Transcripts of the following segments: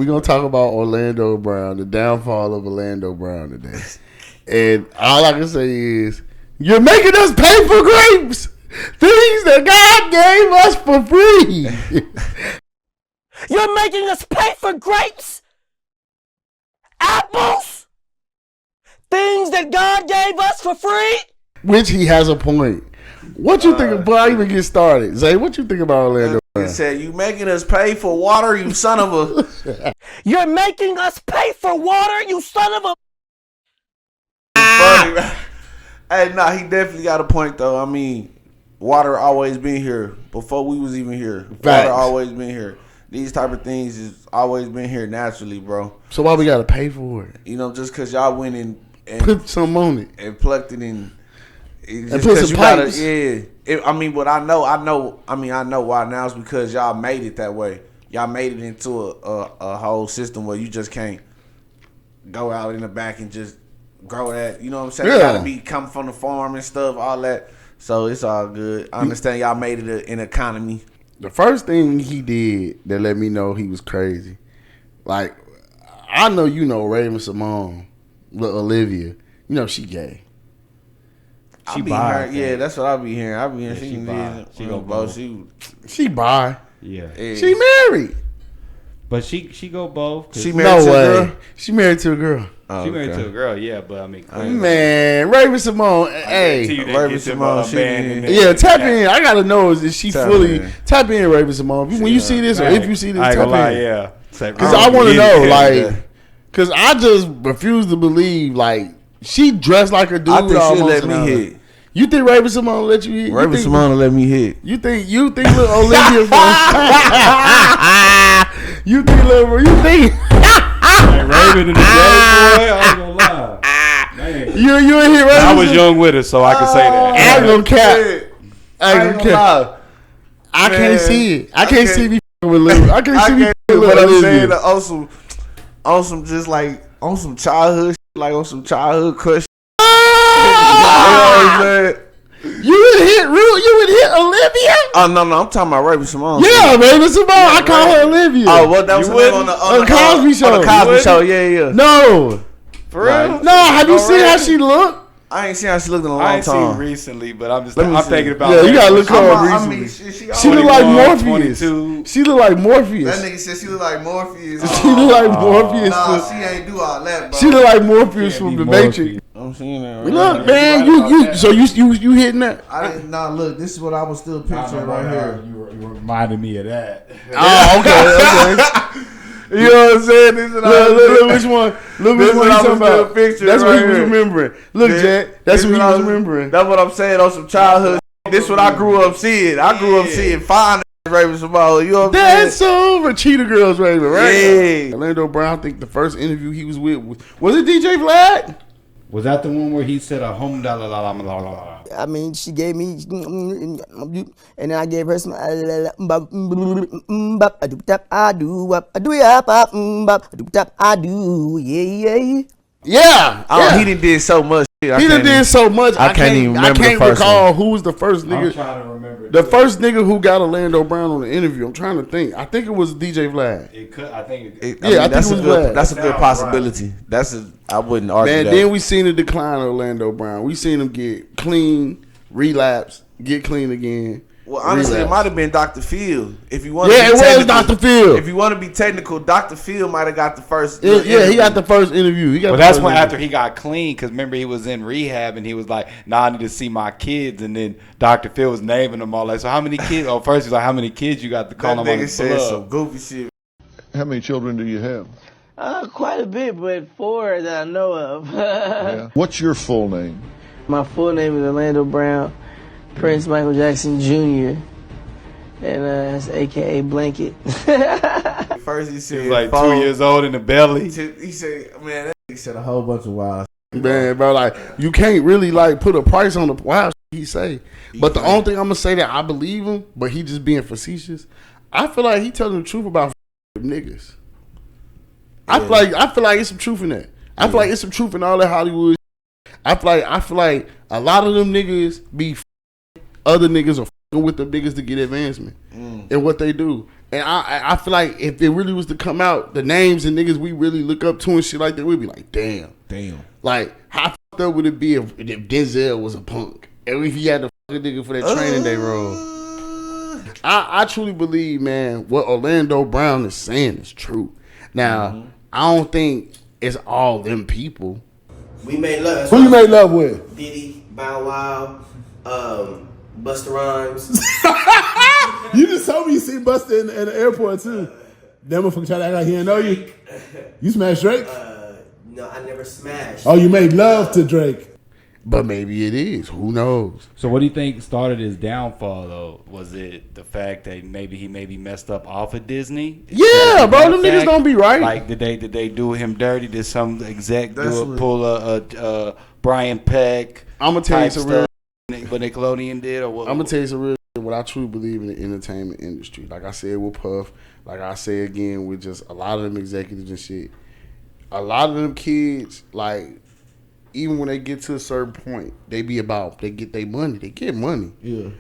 We're going to talk about Orlando Brown, the downfall of Orlando Brown today. And all I can say is, you're making us pay for grapes. Things that God gave us for free. You're making us pay for grapes, apples, things that God gave us for free. Which he has a point. What you think before I even get started? Zay, what you think about Orlando Brown? He said, you making us pay for water, you son of a... You're making us pay for water, you son of a... Funny. Hey, nah, he definitely got a point, though. I mean, water always been here before we was even here. Facts. Water always been here. These type of things has always been here naturally, bro. So why we got to pay for it? You know, just because y'all went in and put some on it. And plucked it in. And put some pipes. I mean, but I know why now is because y'all made it that way. Y'all made it into a whole system where you just can't go out in the back and just grow that. You know what I'm saying? Yeah. You gotta come from the farm and stuff, all that. So it's all good. I understand y'all made it an economy. The first thing he did that let me know he was crazy, like, I know you know Raven Simone, Olivia, you know she gay. She bi. Yeah, that's what I be hearing. I be hearing she go both. She bi. Yeah. She married. But she go both. She married to a girl? She married to a girl. Oh, she married to a girl, yeah, but I mean, man, Raven Simone, hey, Raven Simone, yeah, tap in. I gotta know is she fully tap in, Raven Simone. When you see this, or if you see this, tap in. Yeah, because I want to know, like, because I just refuse to believe, like, she dressed like a dude. I think she'll let me hit. You think Raven Simone let you hit? Raven Simone will let me hit. You think little Olivia you think Raven in the day, boy, I ain't gonna lie. Man. You ain't hit Raven. I was young with her, so I can say that. I ain't gonna cap. I ain't gonna cap. I can't see it. I can't see me with Olivia. I can't see me with what I'm Olivia. saying on some just like on some childhood shit, like on some childhood crush. You know what I'm saying? You would hit Olivia? Oh no, I'm talking about Raven Simone. Yeah, Raven Simone. I call her Olivia. Oh, well, that was on the Cosby show. On the Cosby show, yeah. No, for real? No, have you seen how she looked? I ain't seen how she looked in a long time. I ain't seen recently, but I'm thinking about. Yeah, you gotta look her up recently. She look like Morpheus. 22. She look like Morpheus. That nigga said she look like Morpheus. She look like Morpheus. Nah, she ain't do all that, bro. She look like Morpheus from The Matrix. I'm seeing that. Right look, man, you hitting that? I didn't. Nah, look, this is what I was still picturing right here. You reminded me of that. Oh, okay. You know what I'm saying? This is look which one. Look which one you talking about. That's what he was remembering. Look, Jack. That's what he was remembering. That's what I'm saying on some childhood. This is what I grew up seeing. I grew up seeing fine Raven Simone. You know what I'm saying? That's over. Cheetah Girls Raven, right? Yeah. Orlando Brown, I think the first interview he was with was it DJ Vlad? Was that the one where he said a home da la la la la la? I mean, she gave me, and then I gave her some. I do, yeah. He did so much. Shit. He did so much. I can't even remember. I can't recall who was the first nigga. I'm trying to remember. The first nigga who got Orlando Brown on the interview. I'm trying to think. I think it was DJ Vlad. It could. I think. I think it was Vlad. That's a good possibility. Right. I wouldn't argue that. Then we seen the decline of Orlando Brown. We seen him get clean, relapse, get clean again. Well, honestly, it might have been Dr. Phil. If you want, it was Dr. Phil. If you want to be technical, Dr. Phil might have got the first. He got the first interview. That's when after he got clean, because remember he was in rehab and he was like, "Nah, I need to see my kids." And then Dr. Phil was naming them all. Like, so how many kids? Oh, first he's like, "How many kids you got to call them on the said club?" some goofy shit. How many children do you have? Quite a bit, but 4 that I know of. Yeah. What's your full name? My full name is Orlando Brown, Prince Michael Jackson Jr., and that's AKA Blanket. First he said he was like 2 years old in the belly. He said, man, he said a whole bunch of wild. Man, bro, like you can't really like put a price on the wild he say. But the only thing I'm gonna say that I believe him, but he just being facetious. I feel like he telling the truth about niggas. I feel like it's some truth in that. I feel like it's some truth in all that Hollywood. I feel like a lot of them niggas be other niggas are with the niggas to get advancement and what they do. And I feel like if it really was to come out, the names and niggas we really look up to and shit like that, we'd be like, damn. Like, how fucked up would it be if Denzel was a punk? And if he had to fuck a nigga for that training day role? I truly believe, man, what Orlando Brown is saying is true. Now, I don't think it's all them people. We made love. Who you made love with? Diddy, Bow Wow, Busta Rhymes. You just told me you seen Busta in the airport too. That motherfucker tried to act like he didn't know you. You smashed Drake? No, I never smashed. Oh, you made love to Drake. But maybe it is. Who knows? So what do you think started his downfall, though? Was it the fact that maybe he messed up off of Disney? Yeah, bro. Them niggas don't be right. Like, did they do him dirty? Did some exec pull a Brian Peck? I'm gonna tell you some real. What Nickelodeon did, or what? I'm gonna tell you some real. What I truly believe in the entertainment industry. Like I said with Puff. Like I say again with just a lot of them executives and shit. A lot of them kids, like, even when they get to a certain point, they get their money. They get money. Yeah.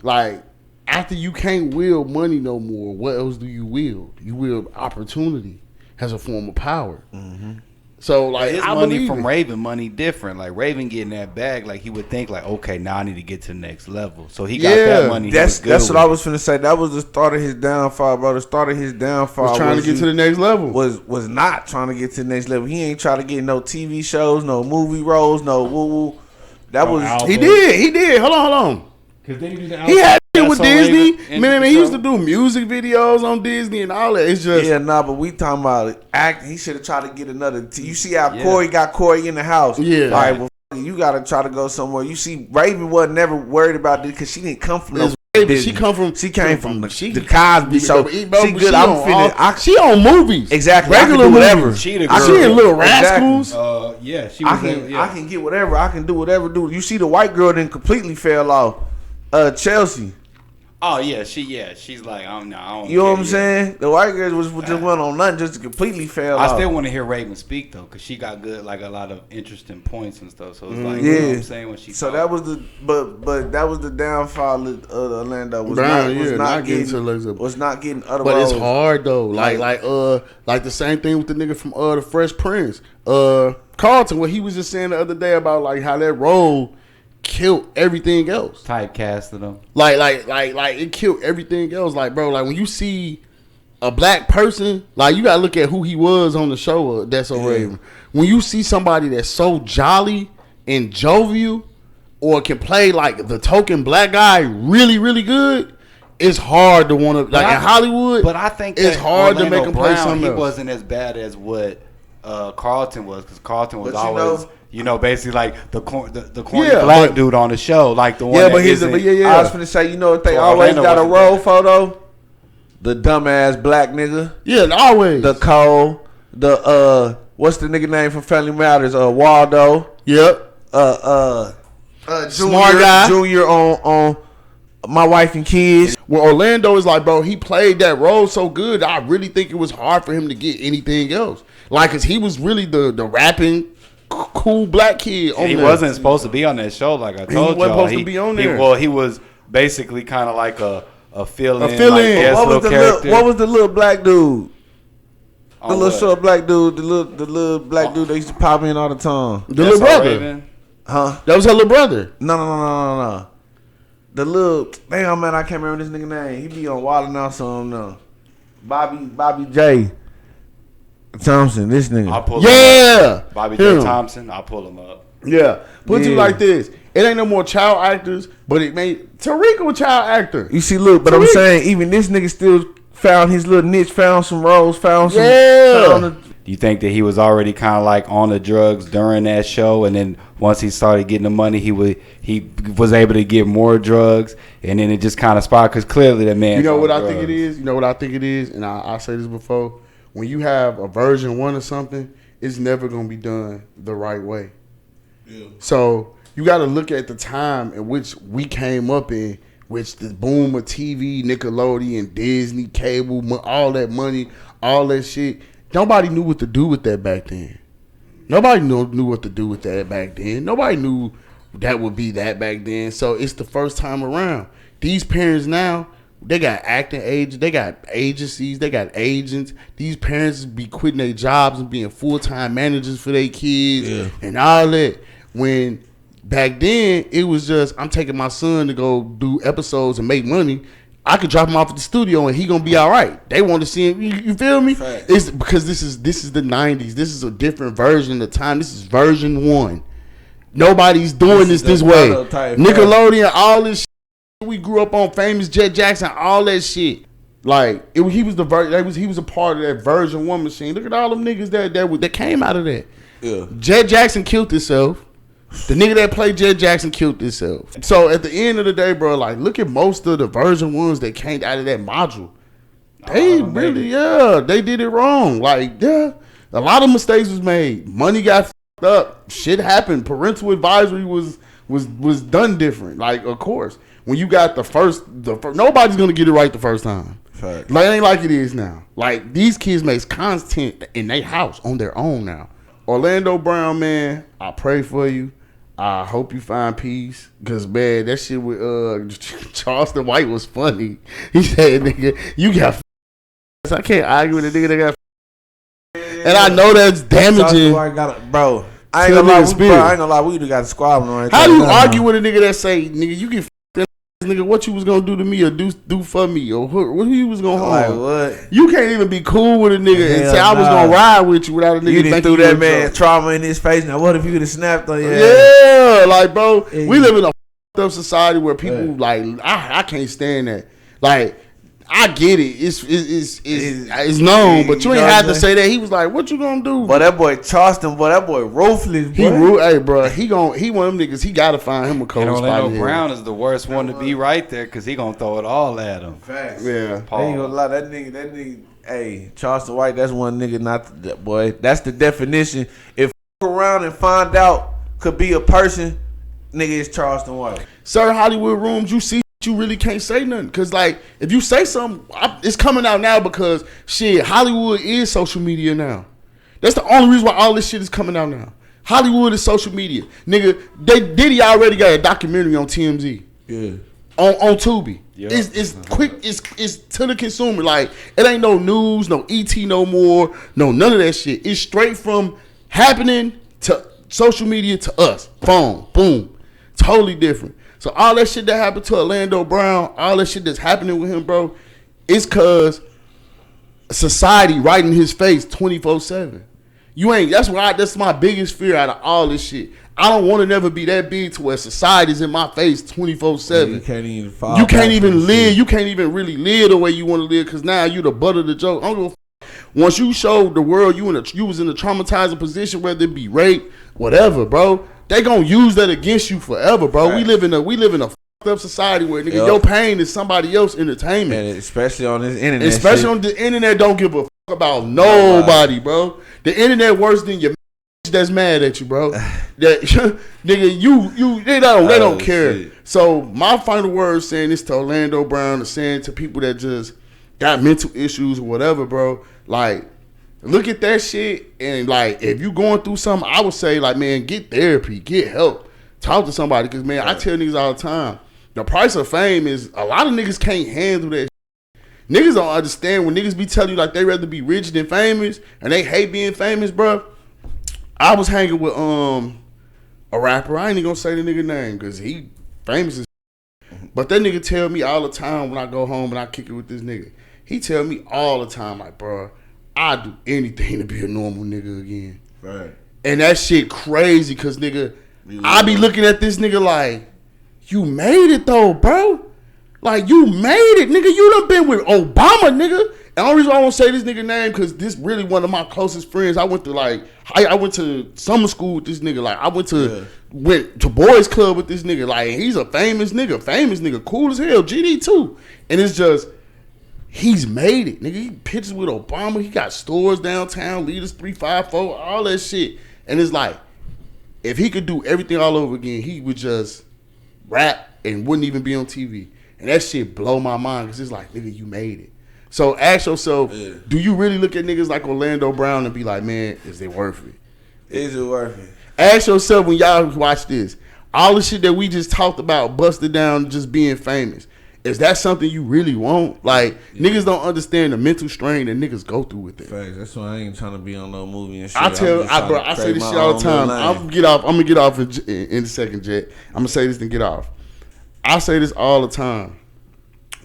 Like, after you can't wield money no more, what else do you wield? You wield opportunity as a form of power. Mm-hmm. So, like, his I money from it. Raven money different. Like, Raven getting that bag, like, he would think, like, okay, now I need to get to the next level. So he got that money. That's what I was finna say. That was the start of his downfall, bro. The start of his downfall was trying to get to the next level. Was not trying to get to the next level. He ain't trying to get no TV shows, no movie roles, no woo-woo. That was album. He did. Hold on. Because then he had shit with Disney. Man, he used to do music videos on Disney and all that. It's just but we talking about acting. He should have tried to get another. You see how Corey got Corey in the house. Yeah. All right. Well, you got to try to go somewhere. You see, Raven wasn't never worried about this because she didn't come from no. She came from the Cosby Show. She good. She on movies. Exactly. Regular whatever. She in Little Rascals. Yeah, she was. I can get whatever. I can do whatever. You see, the white girl then completely fell off. Chelsea. Oh yeah, she's like, I don't. You know what I'm saying? The white girl was just went on nothing, just completely fell off. I still want to hear Raven speak though, because she got good, like a lot of interesting points and stuff. So it's like, you know what I'm saying, when she. So that was the, but that was the downfall of Orlando. Was not getting other. But it's hard though. Like the same thing with the nigga from the Fresh Prince, Carlton. What he was just saying the other day about like how that role killed everything else. Typecasted them. Like it killed everything else. Like, bro, like when you see a black person, like you gotta look at who he was on the show. That's so Raven. When you see somebody that's so jolly and jovial, or can play like the token black guy really, really good, it's hard to want to like in Hollywood. But I think it's hard to make him play something else. He wasn't as bad as what Carlton was, because Carlton was always. Basically like the corny black dude on the show, like the one. I was finna say, you know what they always got a role photo? The dumbass black nigga. Yeah, always. The Cole. The what's the nigga name from Family Matters? Waldo. Yep. Smart guy. Junior on My Wife and Kids. Well, Orlando is like, bro, he played that role so good. I really think it was hard for him to get anything else. Like, cause he was really the rapping cool black kid on he there. Wasn't supposed to be on that show, like I told y'all. He wasn't supposed to be on there. He was basically kind of like a fill-in. What was the little black dude? The little short black dude. The little black dude that used to pop in all the time. The little brother. Huh? That was her little brother. No. The little damn man, I can't remember this nigga name. He be on Wild 'N Out something now. Bobby J. Thompson, this nigga. I'll pull him up. Bobby J. Thompson, I'll pull him up. Yeah. Put you like this. It ain't no more child actors, but it made Tariq was a child actor. You see, look, but Tariq. I'm saying even this nigga still found his little niche, found some roles, found some. Yeah. Do you think that he was already kind of like on the drugs during that show, and then once he started getting the money, he was able to get more drugs, and then it just kind of sparked? Because clearly that man. You know what I think it is. And I say this before. When you have a version 1 of something, it's never gonna be done the right way. Yeah. So you got to look at the time in which we came up in, which the boom of TV, Nickelodeon, Disney, cable, all that money, all that shit. Nobody knew what to do with that back then. Nobody knew what to do with that back then. Nobody knew that would be that back then. So it's the first time around. These parents now, They got acting agents, they got agencies, they got agents. These parents be quitting their jobs and being full-time managers for their kids and all that. When back then, it was just, I'm taking my son to go do episodes and make money. I could drop him off at the studio and he gonna be all right. They want to see him. You feel me? Fact. It's because this is the 90s. This is a different version of the time. This is version 1. Nobody's doing this way. Nickelodeon, all this shit we grew up on, famous Jet Jackson, all that shit. Like he was a part of that version 1 machine. Look at all them niggas that came out of that. Yeah. Jet Jackson killed himself. The nigga that played Jet Jackson killed himself. So at the end of the day, bro, like look at most of the version 1s that came out of that module. They really, they did it wrong. Like, a lot of mistakes was made. Money got fucked up. Shit happened. Parental advisory was done different. Like, of course, when you got the first nobody's gonna get it right the first time. Fact. Like, it ain't like it is now. Like, these kids make content in their house on their own now. Orlando Brown, man, I pray for you. I hope you find peace. Because, man, that shit with Charleston White was funny. He said, nigga, you got I can't argue with a nigga that got and I know that's damaging. Bro, I ain't gonna lie, we got a squabbling right there. How do you argue with a nigga that say, nigga, you get that nigga, what you was gonna do to me or do for me or who you was gonna harm? Like what? You can't even be cool with a nigga and say I was gonna ride with you without a nigga. You didn't threw that man trauma in his face. Now what if you could have snapped on your ass? Yeah, like bro, we live in a up society where people like I can't stand that. Like, I get it. It's known, but you ain't have to say that. He was like, "What you gonna do?" But that boy Charleston, that boy ruthless. Hey, bro, he one of them niggas. He gotta find him a cold spot. Orlando Brown is the worst one to be right there because he gonna throw it all at him. Facts. Yeah, I ain't gonna lie. That nigga. Hey, Charleston White. That's one nigga. Not that boy. That's the definition. If around and find out could be a person, nigga, it's Charleston White. Sir, Hollywood Rooms, you see. You really can't say nothing because, like, if you say something, it's coming out now because shit, Hollywood is social media now. That's the only reason why all this shit is coming out now. Hollywood is social media, nigga. Diddy already got a documentary on TMZ. Yeah. On Tubi. Yep. It's quick. It's to the consumer. Like, it ain't no news, no ET no more, no none of that shit. It's straight from happening to social media to us. Phone, boom, totally different. So all that shit that happened to Orlando Brown, all that shit that's happening with him, bro, it's cause society right in his face 24/7. You ain't. That's my biggest fear out of all this shit. I don't want to never be that big to where society's in my face 24/7. You can't even. You can't even live. You can't even really live the way you want to live because now you the butt of the joke. I don't give a once you showed the world you was in a traumatizing position, whether it be rape, whatever, bro. They gonna use that against you forever, bro. Right. We live in a fucked up society where nigga, your pain is somebody else's entertainment. And especially on this internet. Especially on the internet, don't give a fuck about nobody, bro. The internet worse than your that's mad at you, bro. That nigga, they don't care. Shit. So my final word saying this to Orlando Brown, and saying to people that just got mental issues or whatever, bro. Like, look at that shit, and like, if you going through something, I would say, like, man, get therapy, get help, talk to somebody, because man, I tell niggas all the time, the price of fame is a lot of niggas can't handle that shit. Niggas don't understand when niggas be telling you like they rather be rich than famous, and they hate being famous, bro. I was hanging with a rapper. I ain't even gonna say the nigga name because he famous as but that nigga tell me all the time when I go home and I kick it with this nigga. He tell me all the time, like, bro, I'd do anything to be a normal nigga again. Right. And that shit crazy because, nigga, I be looking at this nigga like, you made it though, bro. Like, you made it, nigga. You done been with Obama, nigga. And the only reason I won't say this nigga name because this really one of my closest friends. I went to I went to summer school with this nigga. Like, I went to boys club with this nigga. Like, he's a famous nigga, cool as hell, GD too. And it's just, he's made it, nigga. He pictures with Obama. He got stores downtown, Leaders 354, all that shit. And it's like, if he could do everything all over again, he would just rap and wouldn't even be on TV. And that shit blow my mind because it's like, nigga, you made it. So ask yourself, do you really look at niggas like Orlando Brown and be like, man, is it worth it? Is it worth it? Ask yourself when y'all watch this, all the shit that we just talked about, busted down, just being famous. is that something you really want? Like, niggas don't understand the mental strain that niggas go through with it. Facts. That's why I ain't trying to be on no movie and shit. I say this shit all the time. I'm gonna get off in a second, Jet. I'm gonna say this and get off. I say this all the time.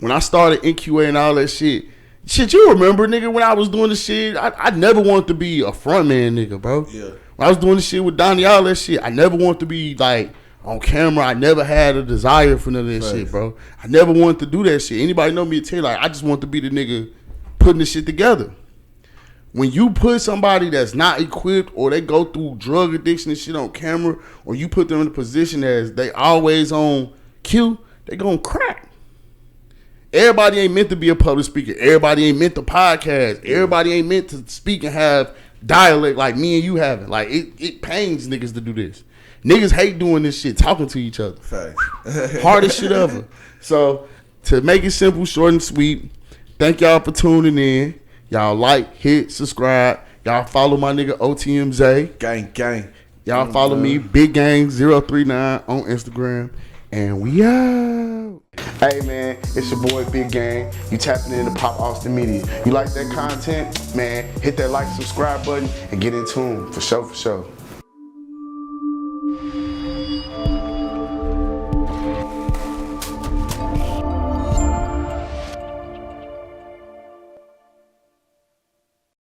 When I started NQA and all that shit, you remember, nigga, when I was doing this shit, I never wanted to be a front man, nigga, bro. Yeah. When I was doing this shit with Donnie, all that shit, I never wanted to be, like, on camera. I never had a desire for none of that shit, bro. I never wanted to do that shit. Anybody know me tell you, like, I just want to be the nigga putting this shit together. When you put somebody that's not equipped or they go through drug addiction and shit on camera, or you put them in a position as they always on cue, they gonna crack. Everybody ain't meant to be a public speaker. Everybody ain't meant to podcast. Everybody ain't meant to speak and have dialect like me and you having. Like, it pains niggas to do this. Niggas hate doing this shit, talking to each other. Facts. Hardest shit ever. So, to make it simple, short and sweet, thank y'all for tuning in. Y'all like, hit, subscribe. Y'all follow my nigga OTM Zay. Gang. Y'all follow me, Big Gang 039 on Instagram. And we out. Hey man, it's your boy Big Gang. You tapping into Pop Austin Media. You like that content? Man, hit that like, subscribe button and get in tune. For sure.